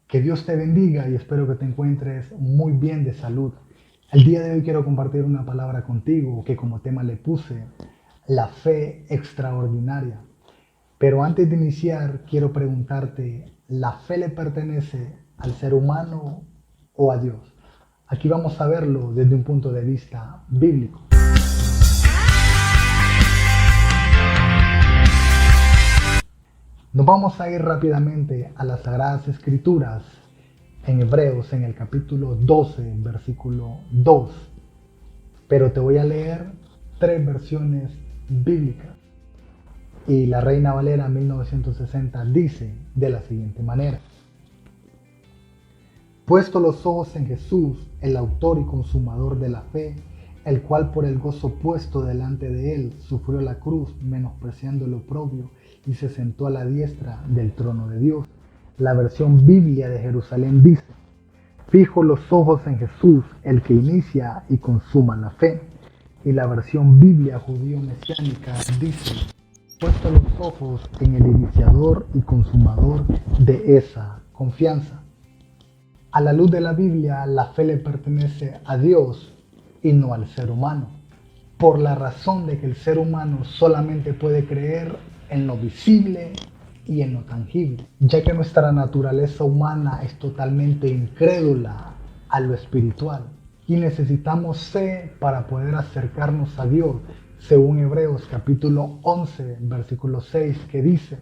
Que Dios te bendiga y espero que te encuentres muy bien de salud. El día de hoy quiero compartir una palabra contigo que como tema le puse la fe extraordinaria. Pero antes de iniciar quiero preguntarte, ¿la fe le pertenece al ser humano o a Dios? Aquí vamos a verlo desde un punto de vista bíblico. Nos vamos a ir rápidamente a las Sagradas Escrituras en Hebreos, en el capítulo 12, versículo 2. Pero te voy a leer tres versiones bíblicas. Y la Reina Valera 1960 dice de la siguiente manera: puesto los ojos en Jesús, el autor y consumador de la fe, el cual por el gozo puesto delante de él sufrió la cruz, menospreciando el oprobio, y se sentó a la diestra del trono de Dios. La versión Biblia de Jerusalén dice: fijo los ojos en Jesús, el que inicia y consuma la fe. Y la versión Biblia judío mesiánica dice: puesto los ojos en el iniciador y consumador de esa confianza. A la luz de la Biblia, la fe le pertenece a Dios y no al ser humano, por la razón de que el ser humano solamente puede creer en lo visible y en lo tangible, ya que nuestra naturaleza humana es totalmente incrédula a lo espiritual y necesitamos fe para poder acercarnos a Dios, según Hebreos capítulo 11, versículo 6, que dice: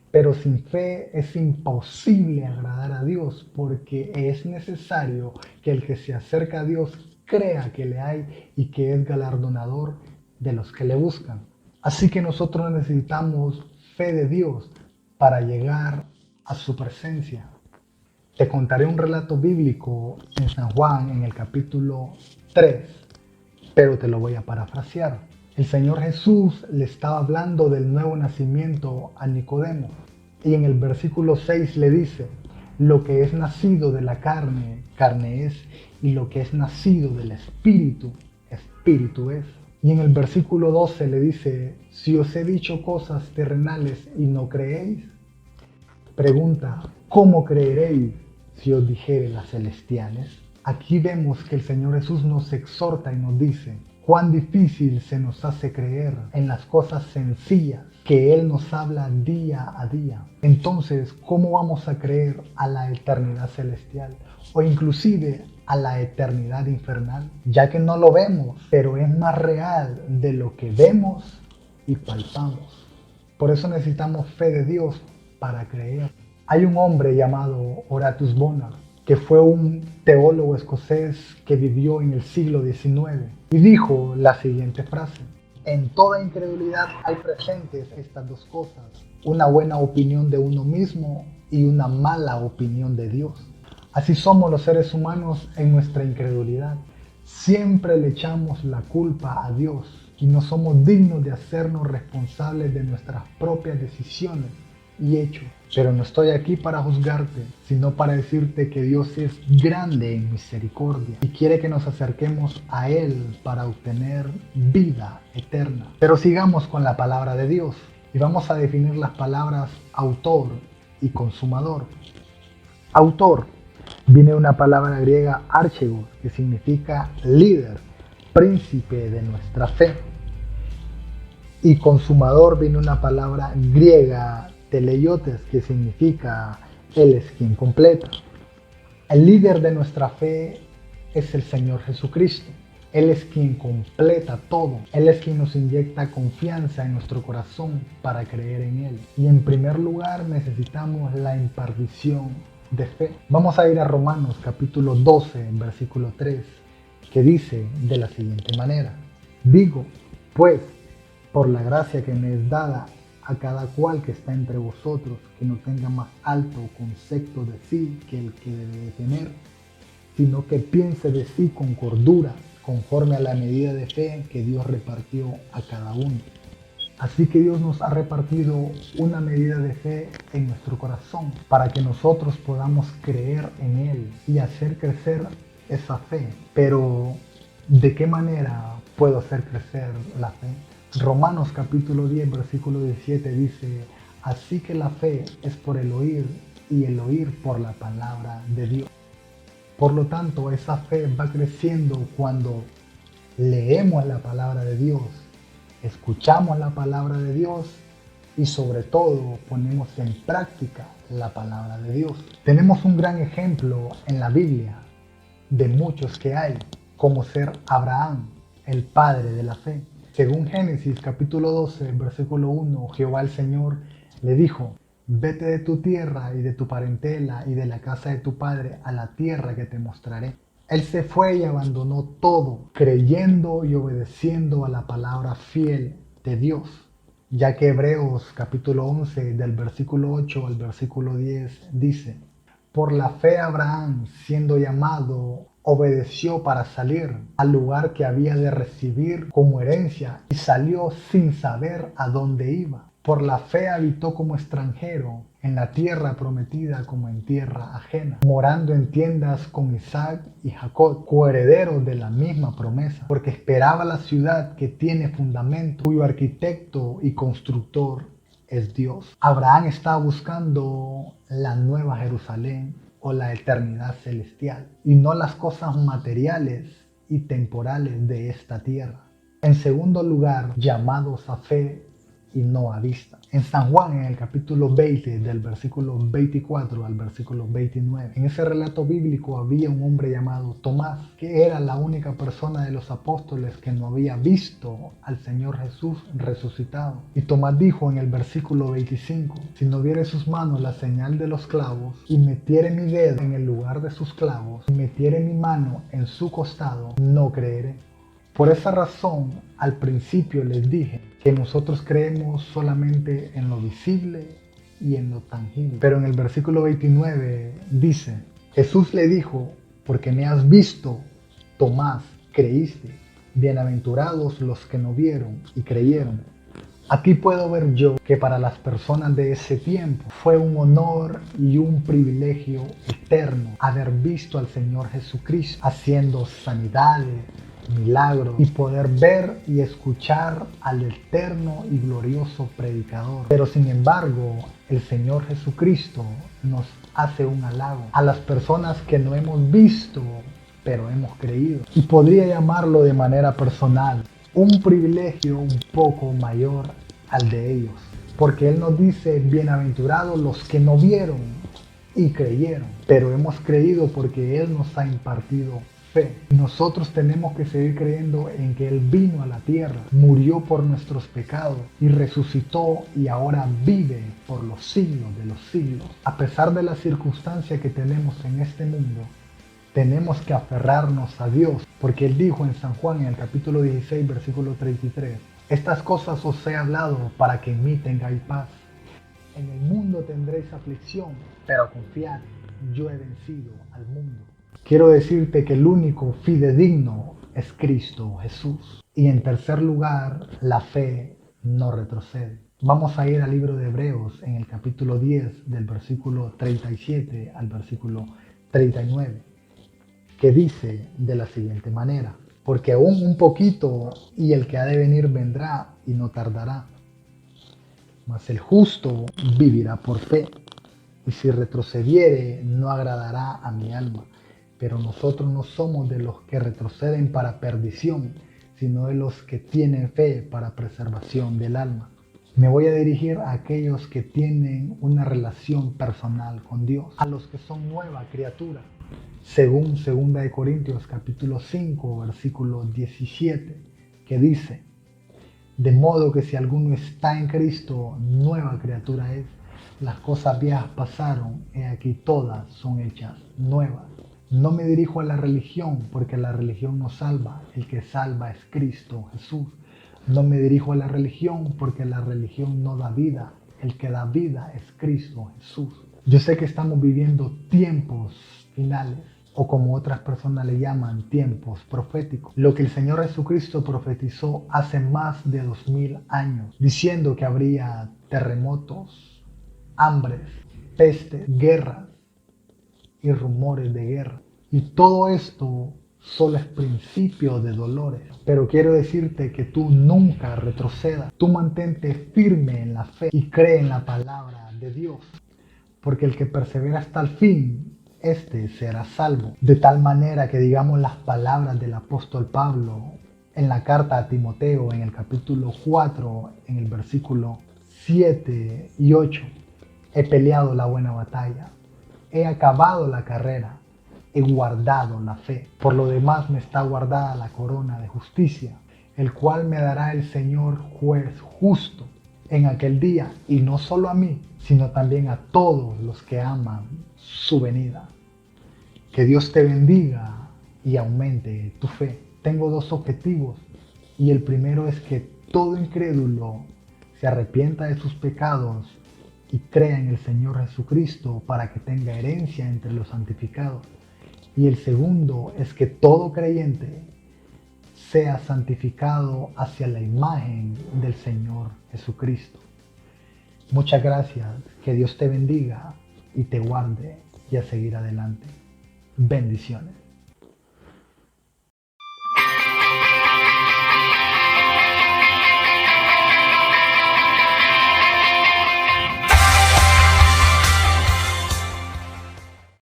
pero sin fe es imposible agradar a Dios, porque es necesario que el que se acerca a Dios crea que le hay y que es galardonador de los que le buscan. Así que nosotros necesitamos fe de Dios para llegar a su presencia. Te contaré un relato bíblico en San Juan en el capítulo 3, pero te lo voy a parafrasear. El Señor Jesús le estaba hablando del nuevo nacimiento a Nicodemo y en el versículo 6 le dice: lo que es nacido de la carne, carne es, y lo que es nacido del Espíritu, Espíritu es. Y en el versículo 12 le dice: si os he dicho cosas terrenales y no creéis, pregunta, ¿cómo creeréis si os dijere las celestiales? Aquí vemos que el Señor Jesús nos exhorta y nos dice: cuán difícil se nos hace creer en las cosas sencillas que Él nos habla día a día. Entonces, ¿cómo vamos a creer a la eternidad celestial o inclusive a la eternidad infernal? Ya que no lo vemos, pero es más real de lo que vemos y palpamos. Por eso necesitamos fe de Dios para creer. Hay un hombre llamado Horatius Bonar, que fue un teólogo escocés que vivió en el siglo XIX y dijo la siguiente frase: en toda incredulidad hay presentes estas dos cosas, una buena opinión de uno mismo y una mala opinión de Dios. Así somos los seres humanos en nuestra incredulidad. Siempre le echamos la culpa a Dios y no somos dignos de hacernos responsables de nuestras propias decisiones y hechos. Pero no estoy aquí para juzgarte, sino para decirte que Dios es grande en misericordia y quiere que nos acerquemos a Él para obtener vida eterna. Pero sigamos con la palabra de Dios y vamos a definir las palabras autor y consumador. Autor viene de una palabra griega archegos, que significa líder, príncipe de nuestra fe. Y consumador viene de una palabra griega teleiotes, que significa Él es quien completa. El líder de nuestra fe es el Señor Jesucristo. Él es quien completa todo. Él es quien nos inyecta confianza en nuestro corazón para creer en Él. Y en primer lugar necesitamos la impartición de fe. Vamos a ir a Romanos capítulo 12, versículo 3, que dice de la siguiente manera: digo, pues, por la gracia que me es dada, a cada cual que está entre vosotros, que no tenga más alto concepto de sí que el que debe de tener, sino que piense de sí con cordura, conforme a la medida de fe que Dios repartió a cada uno. Así que Dios nos ha repartido una medida de fe en nuestro corazón para que nosotros podamos creer en Él y hacer crecer esa fe. Pero, ¿de qué manera puedo hacer crecer la fe? Romanos capítulo 10, versículo 17 dice: así que la fe es por el oír y el oír por la palabra de Dios. Por lo tanto, esa fe va creciendo cuando leemos la palabra de Dios, escuchamos la palabra de Dios y sobre todo ponemos en práctica la palabra de Dios. Tenemos un gran ejemplo en la Biblia de muchos que hay, como ser Abraham, el padre de la fe. Según Génesis capítulo 12, versículo 1, Jehová el Señor le dijo: vete de tu tierra y de tu parentela y de la casa de tu padre a la tierra que te mostraré. Él se fue y abandonó todo, creyendo y obedeciendo a la palabra fiel de Dios. Ya que Hebreos capítulo 11 del versículo 8 al versículo 10 dice: por la fe Abraham, siendo llamado, obedeció para salir al lugar que había de recibir como herencia y salió sin saber a dónde iba. Por la fe habitó como extranjero en la tierra prometida como en tierra ajena, morando en tiendas con Isaac y Jacob, coherederos de la misma promesa, porque esperaba la ciudad que tiene fundamento, cuyo arquitecto y constructor es Dios. Abraham estaba buscando la nueva Jerusalén o la eternidad celestial, y no las cosas materiales y temporales de esta tierra. En segundo lugar, llamados a fe y no a vista. En San Juan, en el capítulo 20, del versículo 24 al versículo 29, en ese relato bíblico había un hombre llamado Tomás, que era la única persona de los apóstoles que no había visto al Señor Jesús resucitado. Y Tomás dijo en el versículo 25: si no viere sus manos la señal de los clavos, y metiere mi dedo en el lugar de sus clavos, y metiere mi mano en su costado, no creeré. Por esa razón, al principio les dije que nosotros creemos solamente en lo visible y en lo tangible. Pero en el versículo 29 dice: Jesús le dijo: porque me has visto, Tomás, creíste. Bienaventurados los que no vieron y creyeron. Aquí puedo ver yo que para las personas de ese tiempo fue un honor y un privilegio eterno haber visto al Señor Jesucristo haciendo sanidades, milagros, y poder ver y escuchar al eterno y glorioso predicador. Pero sin embargo, el Señor Jesucristo nos hace un halago a las personas que no hemos visto, pero hemos creído. Y podría llamarlo de manera personal un privilegio un poco mayor al de ellos, porque Él nos dice: bienaventurados los que no vieron y creyeron, pero hemos creído porque Él nos ha impartido fe. Nosotros tenemos que seguir creyendo en que Él vino a la tierra, murió por nuestros pecados y resucitó y ahora vive por los siglos de los siglos. A pesar de la circunstancia que tenemos en este mundo, tenemos que aferrarnos a Dios, porque Él dijo en San Juan, en el capítulo 16, versículo 33, estas cosas os he hablado para que en mí tengáis paz. En el mundo tendréis aflicción, pero confiad, yo he vencido al mundo. Quiero decirte que el único fidedigno es Cristo Jesús. Y en tercer lugar, la fe no retrocede. Vamos a ir al libro de Hebreos en el capítulo 10, del versículo 37 al versículo 39, que dice de la siguiente manera: porque aún un poquito y el que ha de venir vendrá y no tardará, mas el justo vivirá por fe, y si retrocediere no agradará a mi alma. Pero nosotros no somos de los que retroceden para perdición, sino de los que tienen fe para preservación del alma. Me voy a dirigir a aquellos que tienen una relación personal con Dios, a los que son nueva criatura. Según 2 Corintios capítulo 5, versículo 17, que dice: de modo que si alguno está en Cristo, nueva criatura es. Las cosas viejas pasaron, he aquí todas son hechas nuevas. No me dirijo a la religión, porque la religión no salva. El que salva es Cristo Jesús. No me dirijo a la religión, porque la religión no da vida. El que da vida es Cristo Jesús. Yo sé que estamos viviendo tiempos finales, o como otras personas le llaman, tiempos proféticos. Lo que el Señor Jesucristo profetizó hace más de 2000 años, diciendo que habría terremotos, hambres, pestes, guerras y rumores de guerra. Y todo esto solo es principio de dolores. Pero quiero decirte que tú nunca retrocedas. Tú mantente firme en la fe y cree en la palabra de Dios. porque el que persevera hasta el fin, éste será salvo. De tal manera que digamos las palabras del apóstol Pablo en la carta a Timoteo, en el capítulo 4, en el versículo 7 y 8. He peleado la buena batalla, he acabado la carrera, he guardado la fe. Por lo demás me está guardada la corona de justicia, el cual me dará el Señor juez justo en aquel día, y no solo a mí, sino también a todos los que aman su venida. Que Dios te bendiga y aumente tu fe. Tengo dos objetivos, y el primero es que todo incrédulo se arrepienta de sus pecados y crea en el Señor Jesucristo para que tenga herencia entre los santificados. Y el segundo es que todo creyente sea santificado hacia la imagen del Señor Jesucristo. Muchas gracias, que Dios te bendiga y te guarde y a seguir adelante. Bendiciones.